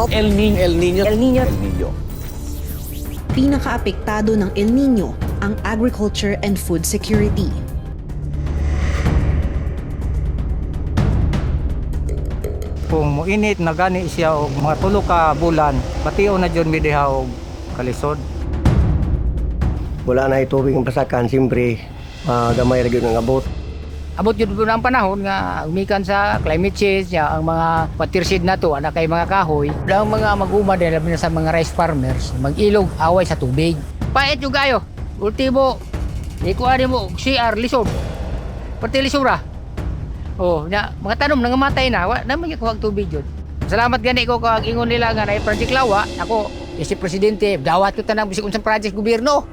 Nino. El Niño. El Niño. El Nino. El Niño. Pinakaapektado ng El Nino ang agriculture and food security. Kung muinit na gani siya og mga tulo ka bulan, patio na jud mi diha og kalisod. Wala na itubig ang pasakan, siyempre gamay ra gyud ang abot. Abot yun po ng panahon nga umikan sa climate change, ang mga patirsid na to, anak kay mga kahoy. Ang mga mag-uma din, labi na sa mga rice farmers, mag-ilog, away sa tubig. Pait yung kayo, ultimo, ikuha mo, CR, lisod. Pati lisura. Oh, mga tanom nangamatay na, naman yung kuhag tubig yun. Salamat gani ko kag ingon nila nga na Project Lawa, ako, si Presidente, dawat ko tanang bisig unsang project gobyerno.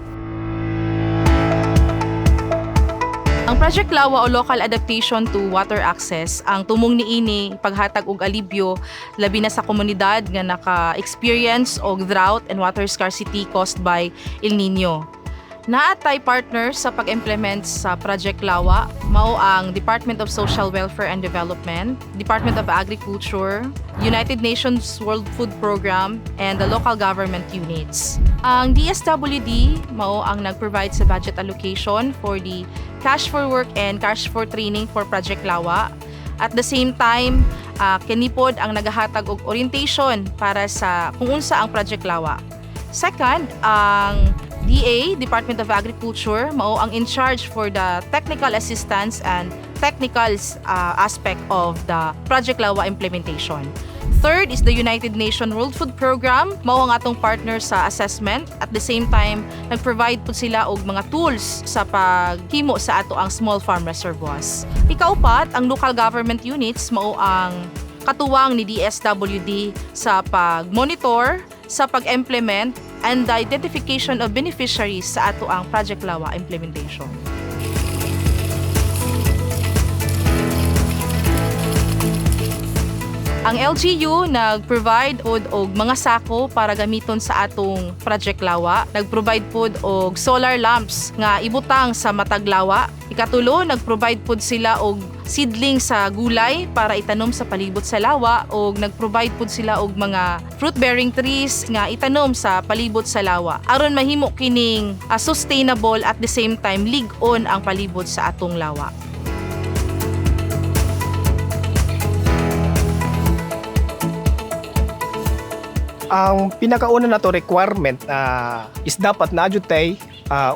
Ang Project Lawa o Local Adaptation to Water Access, ang tumong niini paghatag og alibyo labi na sa komunidad nga naka-experience og drought and water scarcity caused by El Nino. Naatay partners sa pag-implement sa Project Lawa, mao ang Department of Social Welfare and Development, Department of Agriculture, United Nations World Food Program, and the local government units. Ang DSWD, mao ang nag-provide sa budget allocation for the Cash for Work and Cash for Training for Project Lawa. At the same time, kinipod ang nagahatag og orientation para sa kung unsa ang Project Lawa. Second, ang DA, Department of Agriculture, mao ang in charge for the technical assistance and technical aspect of the Project Lawa implementation. Third is the United Nations World Food Program, mao ang atong partner sa assessment. At the same time, nag-provide po sila og mga tools sa paghimo sa ato ang small farm reservoirs. Ikaupat, ang local government units, mao ang katuwang ni DSWD sa pag-monitor, sa pag-implement, and the identification of beneficiaries sa ato ang Project Lawa implementation. Ang LGU nag-provide og mga sako para gamiton sa atong Project Lawa. Nag-provide pod og solar lamps nga ibutang sa matag lawa. Ikatulo, nag-provide pod sila og seedling sa gulay para itanom sa palibot sa lawa, o nag-provide pod sila og mga fruit-bearing trees nga itanom sa palibot sa lawa aron mahimo kining sustainable at the same time lig-on ang palibot sa atong lawa. Ang pinakauna na to requirement is dapat na tay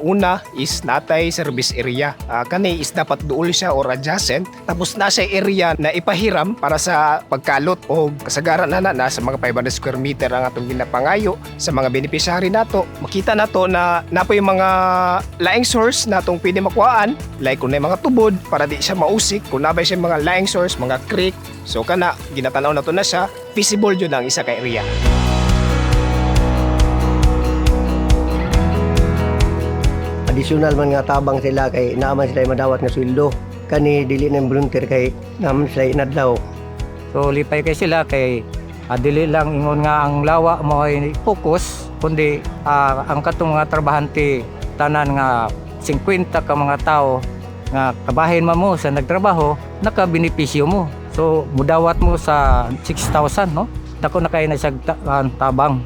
una is natay service area. Kani is dapat duol siya or adjacent, tapos nasa area na ipahiram para sa pagkalot o kasagaran na sa mga 500 square meter ang atong ginapangayo sa mga beneficiary nato. Makita nato na napo yung mga laing source natong pwede makuhaan, like kung na mga tubod para di siya mausik, kung nabay siya mga laing source, mga creek, so kana ginatanaw nato na siya, feasible yun ang isa ka area. Additional man nga tabang sila kay naaman sila madawat nga sweldo. Kani dili na volunteer kay naaman sila inadlaw. So lipay kay sila kay dili lang ingon nga ang lawa mo ay focus, kundi ang katong mga trabahante tanan nga 50 ka mga tao nga kabahin mo sa nagtrabaho, nakabenepisyo mo. So mudawat mo sa 6,000, no? Dako na kay na siya tabang.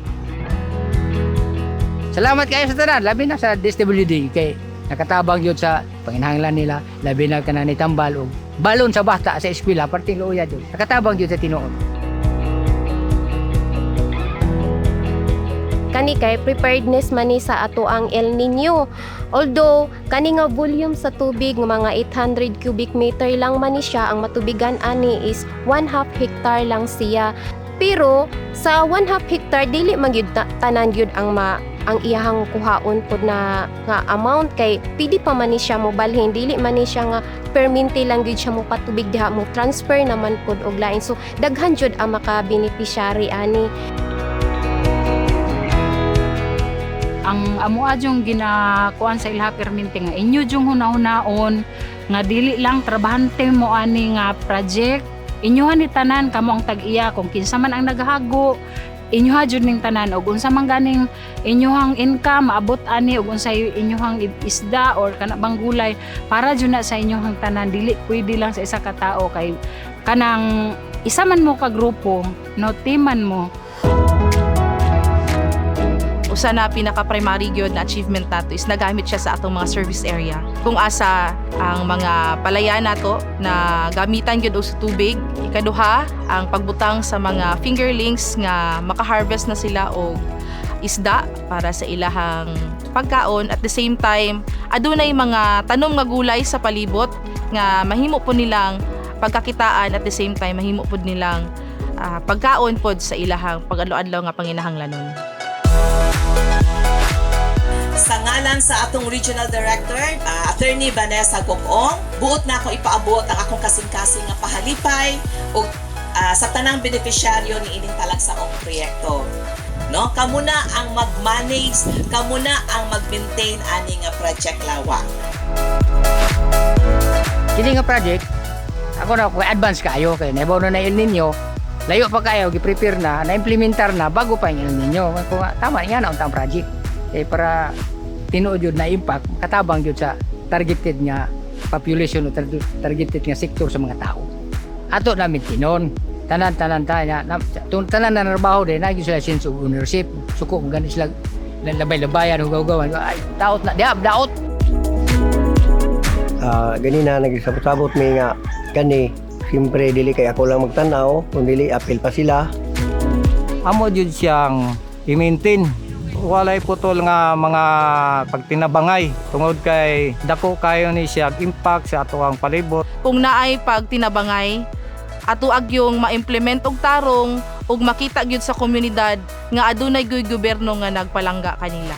Salamat kayo sa tanan, labi na sa DSWD kay nakatabang yun sa panginahanglan nila, labi na kanan ni tambal og balon sa bata sa eskwela, parting luya yun. Nakatabang yun sa tinuod. Kani kay preparedness man ni sa ato ang El Nino. Although kani nga volume sa tubig nga mga 800 cubic meter lang man ni siya, ang matubigan ani is 1/2 hectare lang siya. Pero sa 1/2 hectare dili man gyud tanan gyud ang iyahang kuhaon pod na nga amount, kay pwede pa man ni siya mo balhin, dili man ni siya nga perminti lang gyud siya mo patubig diha, mo transfer naman pod og lain. So daghan jud ang maka-beneficiary ani. Ang amoa jung ginakuan sa ilha perminti nga inyo jung hunahunaon nga dili lang trabahante mo ani nga project, inyohan ni tanan kamo ang tag-iya kung kinsa man ang naghago, inyoha jud ning tanan og unsa man ganing inyohang income maabot ani og unsay inyohang isda or kana bang gulay para jud na sa inyohang tanan, dili pwede lang sa isa ka tawo kay kanang isa man mo ka grupo no timan mo. usa na pinaka-primary gyud na achievement nato is nagamit siya sa atong mga service area. Kung asa ang mga palayan nato na gamitan gyud og sa tubig. Ikaduha, ang pagbutang sa mga fingerlings nga maka-harvest na sila og isda para sa ilahang pagkaon. At the same time, adunay mga tanom nga gulay sa palibot nga mahimo po nilang pagkakitaan, at the same time mahimo po nilang pagkaon pod sa ilahang pag-adlaw-adlaw nga panginahanglanon. Sa ngalan sa atong Regional Director, Attorney Vanessa Gokong, buot na ako ipaabot ang akong kasing-kasing nga pahalipay o sa tanang benepisyaryo ni ining talagsaong proyekto. No, kamo na ang mag-manage, kamo na ang mag-maintain ani nga Project Lawa. Kini nga project, ako na kung advance kayo kay nabaw na El Nino, layo pa kayo gi-prepare na implementar na bago pa yung El Nino. Kung tama nga na untang project. Kay para tinuod yun na impact, katabang yun sa targeted nga population o targeted nga sektor sa mga tao. Ato namin tinon. Tanan tanan na narbaho din na sila sense of ownership, suko kung ganun sila labay-labayan hugaw-gawan, ay daot na daot. Ganina nagsabot-sabot mi nga kani siyempre dili kay ako lang magtanaw, kung dili apil pa sila. Amo jud siyang i-maintain. Walay putol nga mga pagtinabangay tungod kay dako kayo ni siya impact sa atuang palibot. Kung naay pagtinabangay, ato agyong ma-implement og tarong ug makita gyud sa komunidad nga adunay gyud gobyerno nga nagpalangga kanila.